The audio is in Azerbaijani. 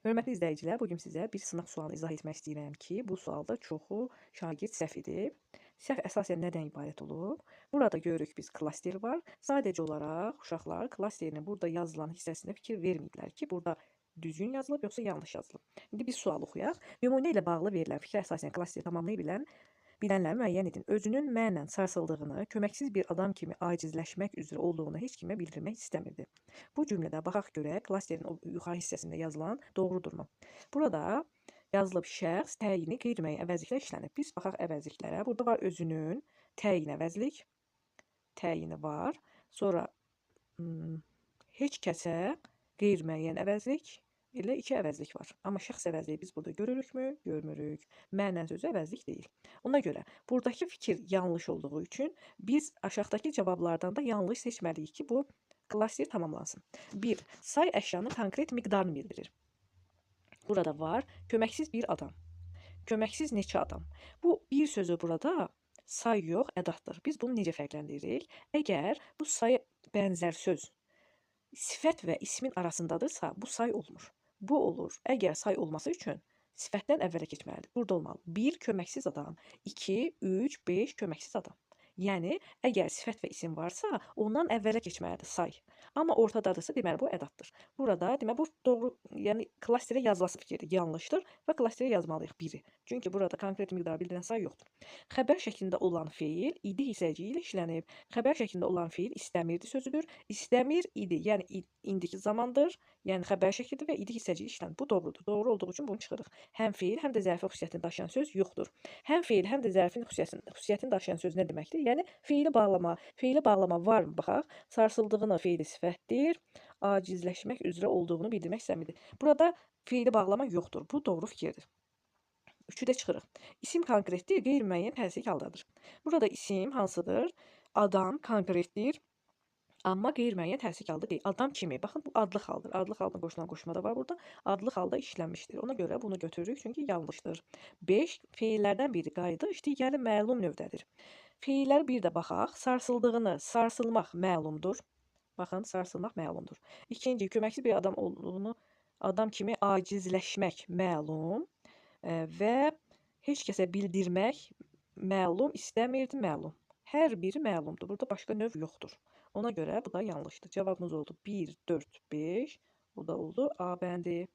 Hörmətli izləyicilər, bugün sizə bir sınaq sualını izah etmək istəyirəm ki, bu sualda çoxu şagird səhv edib. Səhv əsasən nədən ibarət olub? Burada görürük biz klaster var. Sadəcə olaraq uşaqlar klasterinin burada yazılan hissəsinə fikir verməyiblər ki, burada düzgün yazılıb yoxsa yanlış yazılıb. İndi bir sual oxuyaq. Nümunə ilə bağlı verilən fikrə əsasən klasteri tamamlaya bilənləri müəyyən edin. Özünün mənlə sarsıldığını, köməksiz bir adam kimi acizləşmək üzrə olduğunu heç kimə bildirmək istəmirdi. Bu cümlədə baxaq görək klasterin o yuxarı hissəsində yazılan doğrudurmu? Burada yazılıb şəxs təyini qeyri-müəyyən əvəzliklə işlənib. Biz baxaq əvəzliklərə. Burada var özünün təyin əvəzlik, təyini var. Sonra heç kəsə qeyri-müəyyən əvəzlik ilə 2 əvəzlik var. Amma şəxs əvəzliyi biz burada görürükmü? Görmürük. Mənlə sözü əvəzlik deyil. Ona görə buradakı fikir yanlış olduğu üçün biz aşağıdakı cavablardan da yanlış seçməliyik ki, bu klaster tamamlansın. 1. Say əşyanın konkret miqdarını bildirir. Burada var köməksiz bir adam. Köməksiz neçə adam? Bu bir sözü burada say yox, ədatdır. Biz bunu necə fərqləndiririk? Əgər bu say bənzər söz sifət və ismin arasındadırsa, bu say olmur. Bu olur. Əgər say olması üçün sifətdən əvvələ keçməlidir. Burada olmalı. 1 köməksiz adam, 2, 3, 5 köməksiz adam. Yəni, əgər sifət və isim varsa, ondan əvvələ keçməlidir say. Amma ortadadırsa, deməli bu ədatdır. Burada, deməli bu doğru, yəni klasterə yazılası fikirdir, yanlışdır və klasterə yazmalıyıq 1-i. Çünki burada konkret miqdar bildirən say yoxdur. Xəbər şəklində olan feil idi hissəciyi ilə işlənib. Xəbər şəklində olan feil istəmirdi sözüdür. İstəmir idi, yəni indiki zamandır. Yəni xəbər şəklidir və idi hissəciyi işlənib. Bu doğrudur. Doğru olduğu üçün bunu çıxırıq. Həm feil, həm də zərfi xüsusiyyətini daşıyan söz yoxdur. Həm feil, həm də zərfin xüsusiyyətini daşıyan söz nə deməkdir? Yəni feili bağlama. Feili bağlama varmı? Baxaq. Sarsıldığını feili sifətdir. Acizləşmək üzrə olduğunu bildirmək istəmirdi. Burada feili bağlama yoxdur. Bu doğru fikirdir. 3-ü də çıxırıq. İsim konkretdir, qeyri-müəyyən tərslik haldadır. Burada isim hansıdır? Adam konkretdir. Amma qeyri-müəyyən tərslik halda deyil. Adam kimi. Baxın, bu adlı haldır. Adlı halda qoşulan qoşma da var burada. Adlı halda işlənmişdir. Ona görə bunu götürürük, çünki yanlışdır. 5. Feillərdən biri qayıdış, digəri məlum növdədir. Feilləri bir də baxaq. Sarsıldığını, sarsılmaq məlumdur. Baxın, sarsılmaq məlumdur. İkinci, köməksiz bir adam olduğunu, adam kimi acizləşmək məlum və heç kəsə bildirmək məlum, istəmirdi məlum. Hər biri məlumdur. Burada başqa növ yoxdur. Ona görə bu da yanlışdır. Cavabımız oldu 1, 4, 5. Bu da oldu A bəndi.